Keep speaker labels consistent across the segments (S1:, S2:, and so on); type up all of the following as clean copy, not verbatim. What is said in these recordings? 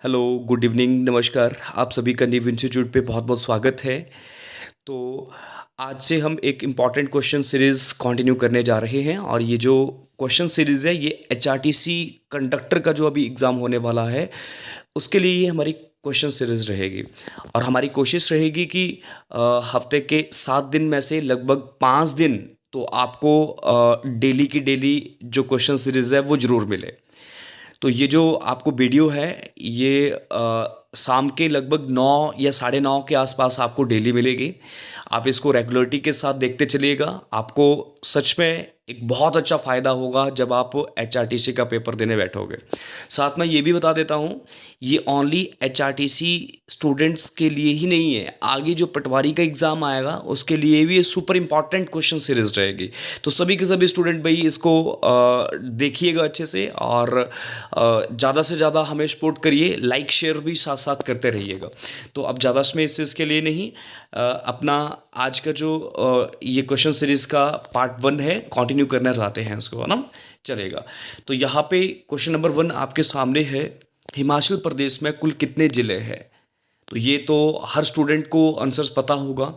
S1: Hello, good evening, नमस्कार। आप सभी का नीव इंस्टीट्यूट पे बहुत-बहुत स्वागत है। तो आज से हम एक इम्पॉर्टेंट क्वेश्चन सीरीज़ कंटिन्यू करने जा रहे हैं और ये जो क्वेश्चन सीरीज़ है ये एचआरटीसी कंडक्टर का जो अभी एग्ज़ाम होने वाला है, उसके लिए ये हमारी क्वेश्चन सीरीज़ रहेगी। और हमारी कोशिश रहेगी कि हफ़्ते के 7 दिन में से लगभग 5 दिन तो आपको डेली की डेली जो क्वेश्चन सीरीज़ है वो ज़रूर मिले। तो ये जो आपको वीडियो है ये शाम के लगभग 9 या साढ़े 9 के आसपास आपको डेली मिलेगी। आप इसको रेगुलरिटी के साथ देखते चलिएगा। आपको सच में एक बहुत अच्छा फ़ायदा होगा जब आप एचआरटीसी का पेपर देने बैठोगे। साथ में ये भी बता देता हूँ, ये ओनली एचआरटीसी स्टूडेंट्स के लिए ही नहीं है। आगे जो पटवारी का एग्ज़ाम आएगा उसके लिए भी ये सुपर इम्पॉर्टेंट क्वेश्चन सीरीज़ रहेगी। तो सभी के सभी स्टूडेंट भाई इसको देखिएगा अच्छे से और ज़्यादा से ज़्यादा हमें सपोर्ट करिए, लाइक शेयर भी साथ साथ करते रहिएगा। तो अब ज़्यादा समय इस चीज़ के लिए नहीं, अपना आज का जो ये क्वेश्चन सीरीज़ का पार्ट 1 है, कंटिन्यू करना चाहते हैं उसको, है ना? चलेगा। तो यहाँ पे क्वेश्चन नंबर 1 आपके सामने है, हिमाचल प्रदेश में कुल कितने ज़िले हैं? तो ये तो हर स्टूडेंट को आंसर्स पता होगा।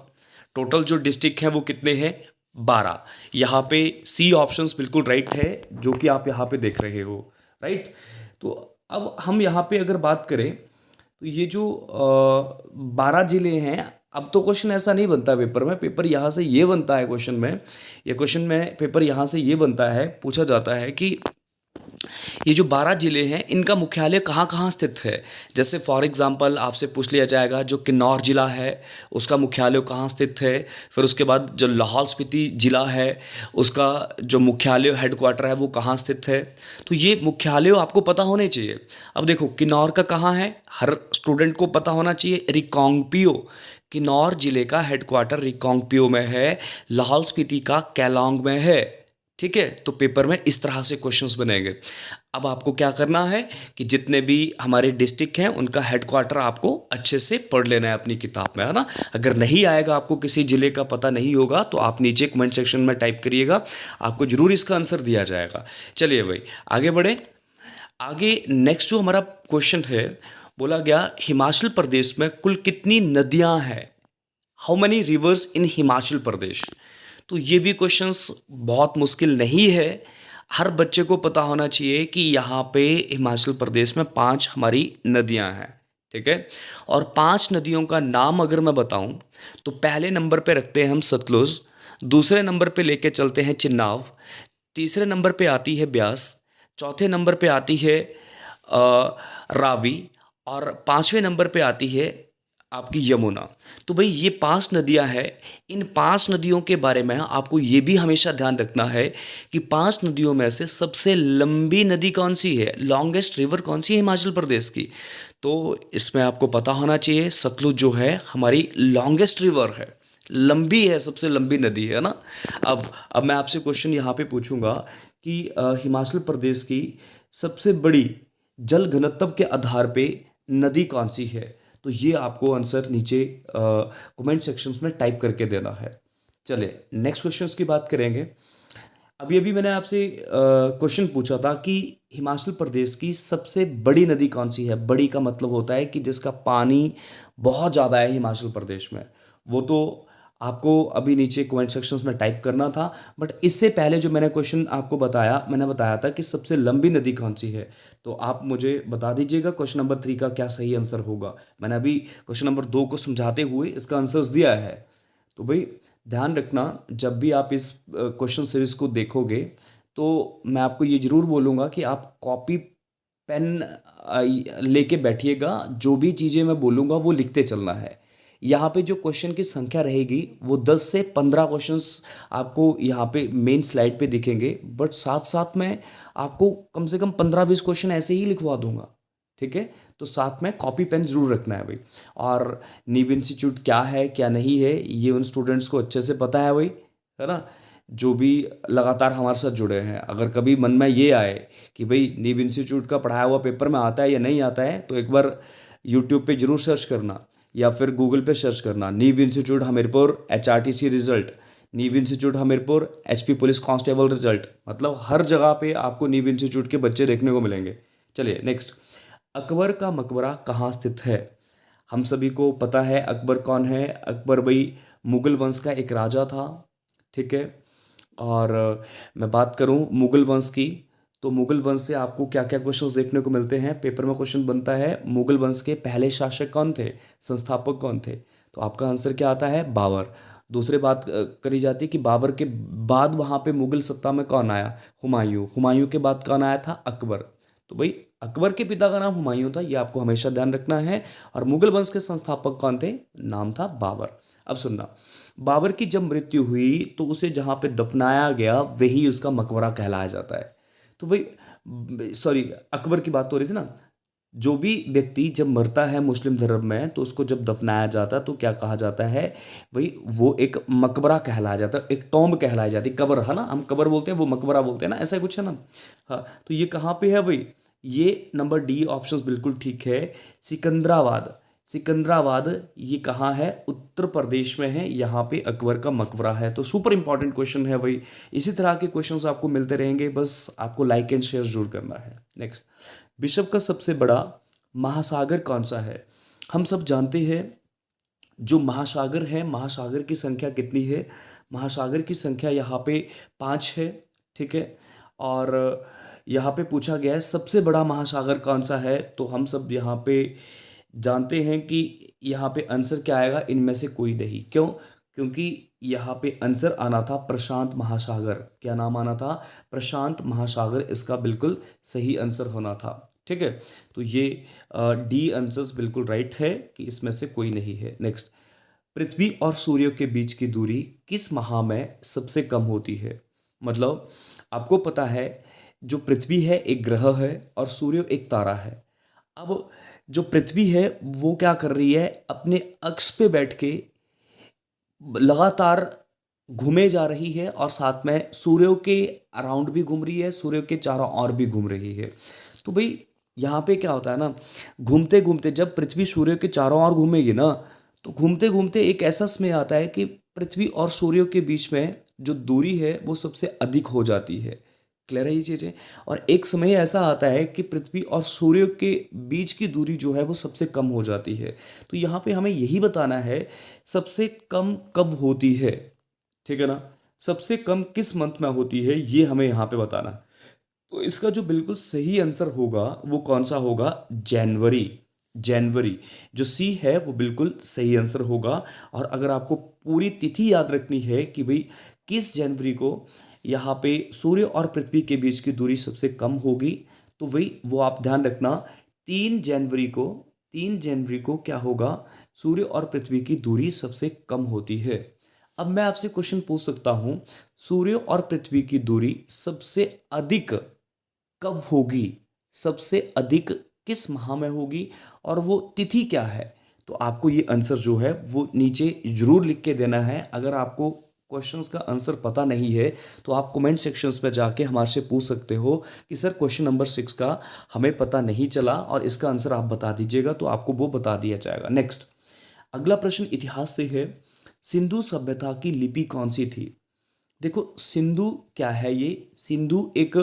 S1: टोटल जो डिस्ट्रिक्ट हैं वो कितने हैं? 12। यहाँ पे सी ऑप्शंस बिल्कुल राइट है, जो कि आप यहाँ पे देख रहे हो, राइट? तो अब हम यहाँ पे अगर बात करें तो ये जो 12 ज़िले हैं, अब तो क्वेश्चन ऐसा नहीं बनता पेपर में। पेपर यहाँ से ये बनता है क्वेश्चन में, ये क्वेश्चन में पेपर यहाँ से ये बनता है, पूछा जाता है कि ये जो 12 ज़िले हैं इनका मुख्यालय कहाँ-कहाँ स्थित है? जैसे फॉर एग्ज़ाम्पल आपसे पूछ लिया जाएगा जो किन्नौर ज़िला है उसका मुख्यालय कहाँ स्थित है? फिर उसके बाद जो लाहौल स्पीति ज़िला है उसका जो मुख्यालय हेडक्वार्टर है वो कहाँ स्थित है? तो ये मुख्यालय आपको पता होने चाहिए। अब देखो किन्नौर का कहाँ है? हर स्टूडेंट को पता होना चाहिए, रिकांगपिओ। किन्नौर ज़िले का हेडक्वार्टर रिकांगपिओ में है, लाहौल स्पीति का केलांग में है। ठीक है? तो पेपर में इस तरह से क्वेश्चंस बनेंगे। अब आपको क्या करना है कि जितने भी हमारे डिस्ट्रिक्ट हैं उनका हेडक्वार्टर आपको अच्छे से पढ़ लेना है अपनी किताब में, है ना? अगर नहीं आएगा, आपको किसी ज़िले का पता नहीं होगा तो आप नीचे कमेंट सेक्शन में टाइप करिएगा, आपको ज़रूर इसका आंसर दिया जाएगा। चलिए भाई आगे बढ़ें। आगे नेक्स्ट जो हमारा क्वेश्चन है, बोला गया हिमाचल प्रदेश में कुल कितनी नदियाँ हैं? हाउ मैनी रिवर्स इन हिमाचल प्रदेश? तो ये भी क्वेश्चंस बहुत मुश्किल नहीं है। हर बच्चे को पता होना चाहिए कि यहाँ पे हिमाचल प्रदेश में 5 हमारी नदियाँ हैं, ठीक है? और 5 नदियों का नाम अगर मैं बताऊँ, तो पहले नंबर पे रखते हैं हम सतलुज, दूसरे नंबर पे लेके चलते हैं चिनाब, तीसरे नंबर पे आती है ब्यास, चौथे नंबर पे आती है रावी और 5वें नंबर पे आती है आपकी यमुना। तो भई ये 5 नदियाँ हैं, इन 5 नदियों के बारे में आपको ये भी हमेशा ध्यान रखना है कि 5 नदियों में से सबसे लंबी नदी कौन-सी है? लॉन्गेस्ट रिवर कौन-सी है हिमाचल प्रदेश की? तो इसमें आपको पता होना चाहिए सतलुज जो है हमारी लॉन्गेस्ट रिवर है, लंबी है, सबसे लंबी नदी है ना? अब मैं आपसे क्वेश्चन यहाँ पे पूछूँगा कि हिमाचल प्रदेश की सबसे बड़ी जल घनत्व के आधार पे नदी कौन-सी है? तो ये आपको आंसर नीचे कमेंट सेक्शंस में टाइप करके देना है। चलिए नेक्स्ट क्वेश्चंस की बात करेंगे। अभी-अभी मैंने आपसे क्वेश्चन पूछा था कि हिमाचल प्रदेश की सबसे बड़ी नदी कौन-सी है? बड़ी का मतलब होता है कि जिसका पानी बहुत ज़्यादा है हिमाचल प्रदेश में। वो तो आपको अभी नीचे कमेंट सेक्शंस में टाइप करना था, बट इससे पहले जो मैंने क्वेश्चन आपको बताया, मैंने बताया था कि सबसे लंबी नदी कौन-सी है? तो आप मुझे बता दीजिएगा क्वेश्चन नंबर 3 का क्या सही आंसर होगा। मैंने अभी क्वेश्चन नंबर 2 को समझाते हुए इसका आंसर्स दिया है। तो भई ध्यान रखना, जब भी आप इस क्वेश्चन सीरीज़ को देखोगे, तो मैं आपको ये ज़रूर बोलूँगा कि आप कॉपी पेन लेके बैठिएगा, जो भी चीज़ें मैं बोलूँगा वो लिखते चलना है। यहाँ पे जो क्वेश्चन की संख्या रहेगी वो 10 से 15 क्वेश्चंस आपको यहाँ पे मेन स्लाइड पे दिखेंगे, बट साथ-साथ में आपको कम से कम 15-20 क्वेश्चन ऐसे ही लिखवा दूँगा, ठीक है? तो साथ में कॉपी पेन ज़रूर रखना है भाई। और नीव इंस्टीट्यूट क्या है, क्या नहीं है, ये उन स्टूडेंट्स को अच्छे से पता है भाई, है ना? जो भी लगातार हमारे साथ जुड़े हैं। अगर कभी मन में ये आए कि भई नीव इंस्टीट्यूट का पढ़ाया हुआ पेपर में आता है या नहीं आता है, तो एक बार यूट्यूब पे ज़रूर सर्च करना या फिर गूगल पे सर्च करना, नीव इंस्टीट्यूट हमीरपुर एचआरटीसी रिज़ल्ट, नीव institute Hamirpur HP police constable result, मतलब हर जगह पे आपको नीव इंस्टीट्यूट के बच्चे देखने को मिलेंगे। चलिए नेक्स्ट। अकबर का मकबरा कहाँ स्थित है? हम सभी को पता है अकबर कौन है। अकबर भाई मुगल वंश का एक राजा था, ठीक है। और मैं बात करूं मुगल वंश की, तो मुगल वंश से आपको क्या क्या क्वेश्चंस देखने को मिलते हैं। पेपर में क्वेश्चन बनता है मुगल वंश के पहले शासक कौन थे, संस्थापक कौन थे, तो आपका आंसर क्या आता है? बाबर। दूसरे बात करी जाती है कि बाबर के बाद वहाँ पे मुगल सत्ता में कौन आया? हुमायूं। हुमायूं के बाद कौन आया था? अकबर। तो भाई अकबर के पिता का नाम हुमायूं था, ये आपको हमेशा ध्यान रखना है। और मुगल वंश के संस्थापक कौन थे? नाम था बाबर। अब सुनना, बाबर की जब मृत्यु हुई तो उसे जहाँ पे दफनाया गया वही उसका मकबरा कहलाया जाता है। तो भाई सॉरी, अकबर की बात हो रही थी ना। जो भी व्यक्ति जब मरता है मुस्लिम धर्म में तो उसको जब दफनाया जाता है तो क्या कहा जाता है? भाई वो एक मकबरा कहलाया जाता है, एक टॉम्ब कहलाई जाती है। कब्र है ना, हम कब्र बोलते हैं, वो मकबरा बोलते हैं ना, ऐसा कुछ है ना। हाँ, तो ये कहाँ पे है भाई? ये नंबर डी ऑप्शन बिल्कुल ठीक है। सिकंदराबाद। सिकंदराबाद ये कहाँ है? उत्तर प्रदेश में है, यहाँ पे अकबर का मकबरा है। तो सुपर इंपॉर्टेंट क्वेश्चन है भाई। इसी तरह के क्वेश्चंस आपको मिलते रहेंगे, बस आपको लाइक एंड शेयर जरूर करना है। नेक्स्ट, विश्व का सबसे बड़ा महासागर कौन सा है? हम सब जानते हैं जो महासागर है, महासागर की संख्या कितनी है? महासागर की संख्या यहाँ पे 5 है, ठीक है। और यहाँ पे पूछा गया है सबसे बड़ा महासागर कौन सा है, तो हम सब यहाँ पे जानते हैं कि यहाँ पे आंसर क्या आएगा? इनमें से कोई नहीं। क्यों? क्योंकि यहाँ पे आंसर आना था प्रशांत महासागर। क्या नाम आना था? प्रशांत महासागर इसका बिल्कुल सही आंसर होना था, ठीक है। तो ये डी आंसर्स बिल्कुल राइट है कि इसमें से कोई नहीं है। नेक्स्ट, पृथ्वी और सूर्य के बीच की दूरी किस माह में सबसे कम होती है? मतलब आपको पता है जो पृथ्वी है एक ग्रह है और सूर्य एक तारा है। अब जो पृथ्वी है वो क्या कर रही है? अपने अक्ष पे बैठ के लगातार घूमे जा रही है और साथ में सूर्य के अराउंड भी घूम रही है, सूर्य के चारों ओर भी घूम रही है। तो भाई यहाँ पे क्या होता है ना, घूमते घूमते जब पृथ्वी सूर्य के चारों ओर घूमेगी ना, तो घूमते घूमते एक ऐसा समय आता है कि पृथ्वी और सूर्य के बीच में जो दूरी है वो सबसे अधिक हो जाती है। क्लियर है ये चीज़ें? और एक समय ऐसा आता है कि पृथ्वी और सूर्य के बीच की दूरी जो है वो सबसे कम हो जाती है। तो यहाँ पे हमें यही बताना है सबसे कम कब होती है, ठीक है ना। सबसे कम किस मंथ में होती है ये हमें यहाँ पे बताना है। तो इसका जो बिल्कुल सही आंसर होगा वो कौन सा होगा? जनवरी। जनवरी जो सी है वो बिल्कुल सही आंसर होगा। और अगर आपको पूरी तिथि याद रखनी है कि भाई किस जनवरी को यहाँ पे सूर्य और पृथ्वी के बीच की दूरी सबसे कम होगी, तो वही वो आप ध्यान रखना। 3 जनवरी को, 3 जनवरी को क्या होगा? सूर्य और पृथ्वी की दूरी सबसे कम होती है। अब मैं आपसे क्वेश्चन पूछ सकता हूँ, सूर्य और पृथ्वी की दूरी सबसे अधिक कब होगी? सबसे अधिक किस माह में होगी और वो तिथि क्या है? तो आपको ये आंसर जो है वो नीचे जरूर लिख के देना है। अगर आपको क्वेश्चंस का आंसर पता नहीं है तो आप कमेंट सेक्शंस में जाके हमारे से पूछ सकते हो कि सर क्वेश्चन नंबर 6 का हमें पता नहीं चला और इसका आंसर आप बता दीजिएगा, तो आपको वो बता दिया जाएगा। नेक्स्ट, अगला प्रश्न इतिहास से है। सिंधु सभ्यता की लिपि कौन सी थी? देखो सिंधु क्या है? ये सिंधु एक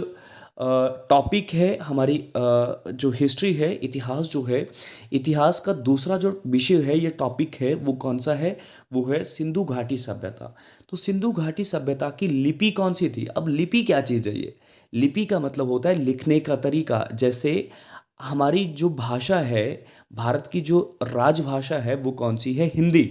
S1: टॉपिक है हमारी जो हिस्ट्री है, इतिहास जो है, इतिहास का दूसरा जो विषय है, ये टॉपिक है, वो कौन सा है? वो है सिंधु घाटी सभ्यता। तो सिंधु घाटी सभ्यता की लिपि कौन सी थी? अब लिपि क्या चीज़ है? ये लिपि का मतलब होता है लिखने का तरीका। जैसे हमारी जो भाषा है, भारत की जो राजभाषा है वो कौन सी है? हिंदी।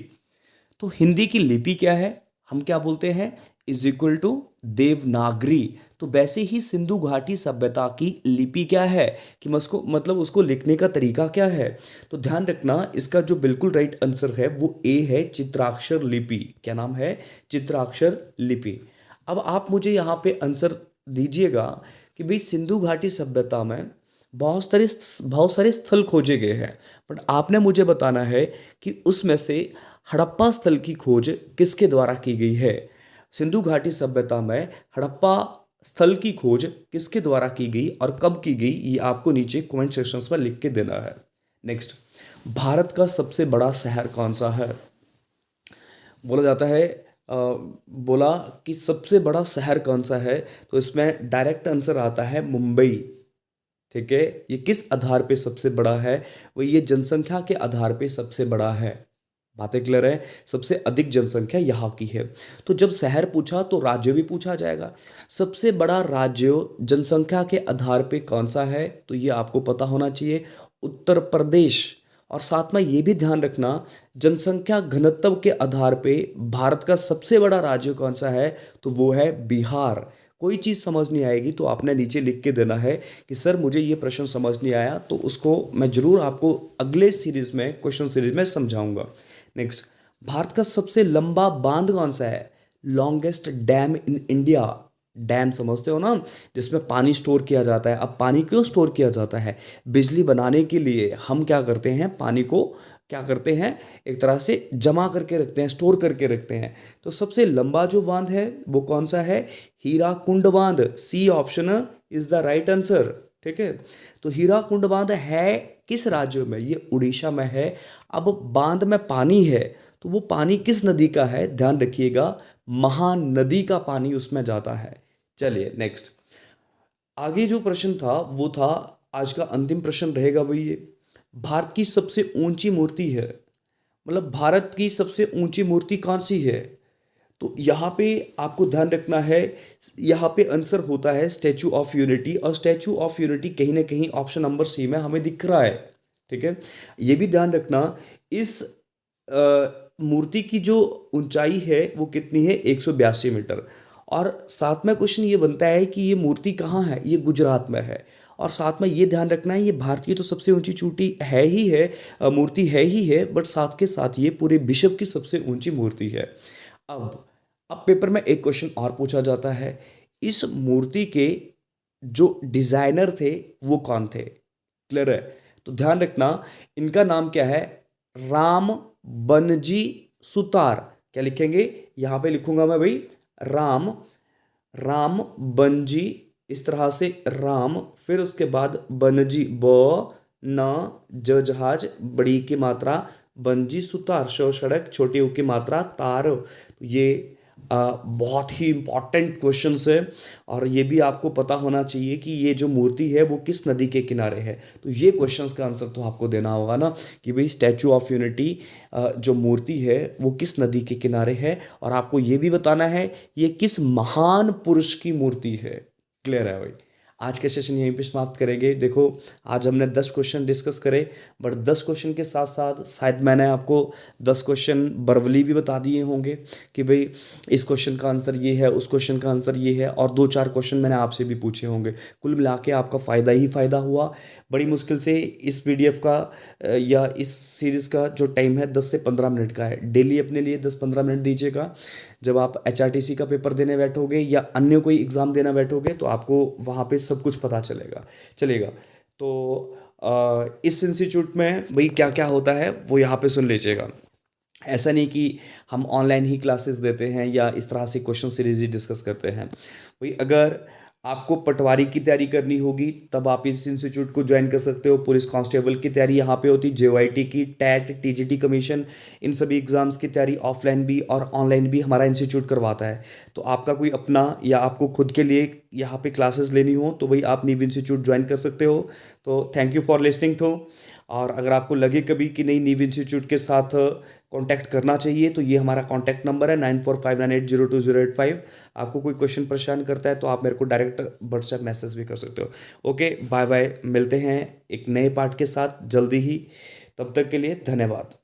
S1: तो हिंदी की लिपि क्या है? हम क्या बोलते हैं? Is equal to Devanagari. तो वैसे ही सिंधु घाटी सभ्यता की लिपि क्या है कि उसको मतलब उसको लिखने का तरीका क्या है? तो ध्यान रखना, इसका जो बिल्कुल राइट आंसर है वो ए है, चित्राक्षर लिपि। क्या नाम है? चित्राक्षर लिपि। अब आप मुझे यहाँ पे आंसर दीजिएगा कि भाई सिंधु घाटी सभ्यता में बहुत सारे स्थल खोजे गए हैं, बट आपने मुझे बताना है कि उसमें से हड़प्पा स्थल की खोज किसके द्वारा की गई है? सिंधु घाटी सभ्यता में हड़प्पा स्थल की खोज किसके द्वारा की गई और कब की गई, ये आपको नीचे कमेंट सेक्शंस में लिख के देना है। नेक्स्ट, भारत का सबसे बड़ा शहर कौन सा है? बोला जाता है बोला कि सबसे बड़ा शहर कौन सा है, तो इसमें डायरेक्ट आंसर आता है मुंबई। ठीक है, ये किस आधार पे सबसे बड़ा है? वो ये जनसंख्या के आधार पे सबसे बड़ा है। बातें क्लियर है? सबसे अधिक जनसंख्या यहाँ की है। तो जब शहर पूछा तो राज्य भी पूछा जाएगा। सबसे बड़ा राज्य जनसंख्या के आधार पे कौन सा है? तो ये आपको पता होना चाहिए, उत्तर प्रदेश। और साथ में ये भी ध्यान रखना, जनसंख्या घनत्व के आधार पे भारत का सबसे बड़ा राज्य कौन सा है? तो वो है बिहार। कोई चीज़ समझ नहीं आएगी तो आपने नीचे लिख के देना है कि सर मुझे ये प्रश्न समझ नहीं आया, तो उसको मैं ज़रूर आपको अगले सीरीज़ में, क्वेश्चन सीरीज में समझाऊंगा। नेक्स्ट, भारत का सबसे लंबा बांध कौन सा है? Longest dam in India. Dam समझते हो ना, जिसमें पानी स्टोर किया जाता है। अब पानी क्यों स्टोर किया जाता है? बिजली बनाने के लिए हम क्या करते हैं, पानी को क्या करते हैं, एक तरह से जमा करके रखते हैं, स्टोर करके रखते हैं। तो सबसे लंबा जो बांध है वो कौन सा है? हीराकुंड बांध। C option is the right answer. ठीक है, तो हीराकुंड बांध है किस राज्य में? ये उड़ीसा में है। अब बांध में पानी है, तो वो पानी किस नदी का है? ध्यान रखिएगा, महानदी का पानी उसमें जाता है। चलिए नेक्स्ट, आगे जो प्रश्न था वो था, आज का अंतिम प्रश्न रहेगा वो ये, भारत की सबसे ऊंची मूर्ति है, मतलब भारत की सबसे ऊंची मूर्ति कौन सी है? तो यहाँ पे आपको ध्यान रखना है, यहाँ पे आंसर होता है स्टैचू ऑफ यूनिटी। और स्टैचू ऑफ यूनिटी कहीं ना कहीं ऑप्शन नंबर सी में हमें दिख रहा है। ठीक है, ये भी ध्यान रखना, इस मूर्ति की जो ऊंचाई है वो कितनी है? 182 मीटर। और साथ में क्वेश्चन ये बनता है कि ये मूर्ति कहाँ है? ये गुजरात में है। और साथ में ये ध्यान रखना है, ये भारत की तो सबसे ऊंची चोटी है ही है, मूर्ति है ही है, बट साथ के साथ ये पूरे विश्व की सबसे ऊंची मूर्ति है। अब अब पेपर में एक क्वेश्चन और पूछा जाता है, इस मूर्ति के जो डिजाइनर थे वो कौन थे? क्लियर है? तो ध्यान रखना, इनका नाम क्या है? राम बनजी सुतार। क्या लिखेंगे? यहां पे लिखूंगा मैं भाई, राम, राम बनजी, इस तरह से राम, फिर उसके बाद बनजी, ब न ज जहाज, बड़ी की मात्रा, बनजी सुतार, शो सड़क, छोटी ऊ की मात्रा, तार। तो ये बहुत ही इंपॉर्टेंट क्वेश्चंस है, और ये भी आपको पता होना चाहिए कि ये जो मूर्ति है वो किस नदी के किनारे है। तो ये क्वेश्चंस का आंसर तो आपको देना होगा ना, कि भाई स्टैचू ऑफ यूनिटी जो मूर्ति है वो किस नदी के किनारे है, और आपको ये भी बताना है ये किस महान पुरुष की मूर्ति है। क्लियर है भाई? आज के सेशन यहीं पे समाप्त करेंगे। देखो, आज हमने 10 क्वेश्चन डिस्कस करे, बट 10 क्वेश्चन के साथ साथ शायद मैंने आपको 10 क्वेश्चन बर्बली भी बता दिए होंगे कि भाई इस क्वेश्चन का आंसर ये है, उस क्वेश्चन का आंसर ये है, और 2-4 क्वेश्चन मैंने आपसे भी पूछे होंगे। कुल मिला के आपका फ़ायदा ही फ़ायदा हुआ। बड़ी मुश्किल से इस पीडीएफ का या इस सीरीज़ का जो टाइम है 10 से 15 मिनट का है। डेली अपने लिए 10-15 मिनट दीजिएगा। जब आप एचआरटीसी का पेपर देने बैठोगे या अन्य कोई एग्ज़ाम देना बैठोगे तो आपको वहाँ पे सब कुछ पता चलेगा। तो इस इंस्टीट्यूट में भाई क्या क्या होता है वो यहाँ पे सुन लीजिएगा। ऐसा नहीं कि हम ऑनलाइन ही क्लासेस देते हैं या इस तरह से क्वेश्चन सीरीज ही डिस्कस करते हैं। भाई अगर आपको पटवारी की तैयारी करनी होगी तब आप इस इंस्टीट्यूट को ज्वाइन कर सकते हो। पुलिस कांस्टेबल की तैयारी यहाँ पे होती, जेओआईटी की, टैट, टीजीटी कमीशन, इन सभी एग्जाम्स की तैयारी ऑफलाइन भी और ऑनलाइन भी हमारा इंस्टीट्यूट करवाता है। तो आपका कोई अपना या आपको खुद के लिए यहाँ पे क्लासेस लेनी हो तो भाई आप नीव इंस्टीट्यूट ज्वाइन कर सकते हो। तो thank you for listening to. और अगर आपको लगे कभी कि नहीं नीव इंस्टीट्यूट के साथ कांटेक्ट करना चाहिए तो ये हमारा कांटेक्ट नंबर है 9459802085। आपको कोई क्वेश्चन परेशान करता है तो आप मेरे को डायरेक्ट व्हाट्सएप मैसेज भी कर सकते हो। ओके, बाय बाय, मिलते हैं एक नए पार्ट के साथ जल्दी ही। तब तक के लिए धन्यवाद।